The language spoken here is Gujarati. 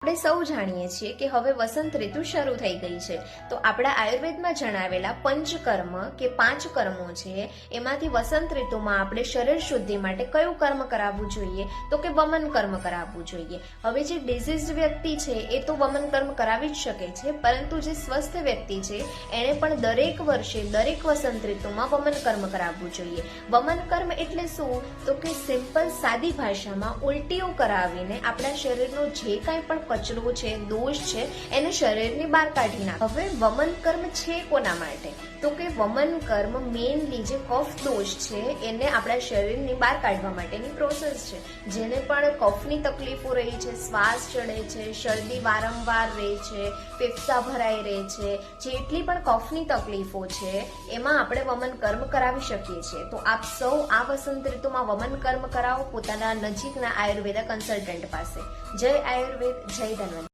આપણે સૌ જાણીએ છીએ કે હવે વસંત ઋતુ શરૂ થઈ ગઈ છે, તો આપણા આયુર્વેદમાં જણાવેલા પંચકર્મ કે 5 કર્મો છે, એમાંથી વસંત ઋતુમાં આપણે શરીર શુદ્ધિ માટે કયું કર્મ કરાવવું જોઈએ? તો કે વમન કર્મ કરાવવું જોઈએ. હવે જે ડિઝીઝ વ્યક્તિ છે એ તો વમન કર્મ કરાવી જ શકે છે, પરંતુ જે સ્વસ્થ વ્યક્તિ છે એણે પણ દરેક વર્ષે દરેક વસંત ઋતુમાં વમન કર્મ કરાવવું જોઈએ. વમન કર્મ એટલે શું? તો કે સિમ્પલ સાદી ભાષામાં ઉલટીઓ કરાવીને આપણા શરીરનો જે કાંઈ પણ કચરો છે, દોષ છે, એને શરીરની બહાર કાઢી નાખે. હવે વમન કર્મ છે કોના માટે? તો કે વમન કર્મ મેઇનલી જે કફ દોષ છે એને આપણા શરીરની બહાર કાઢવા માટેની પ્રોસેસ છે. જેને પણ કફની તકલીફો રહી છે, શ્વાસ ચડે છે, શરદી વારંવાર રહે છે, ફેફસા ભરાઈ રહે છે, જેટલી પણ કફની તકલીફો છે એમાં આપણે વમન કર્મ કરાવી શકીએ છીએ. તો આપ સૌ આ વસંત ઋતુમાં વમન કર્મ કરાવો પોતાના નજીકના આયુર્વેદ કન્સલ્ટન્ટ પાસે. જય આયુર્વેદ, જય ધન્વંતરી.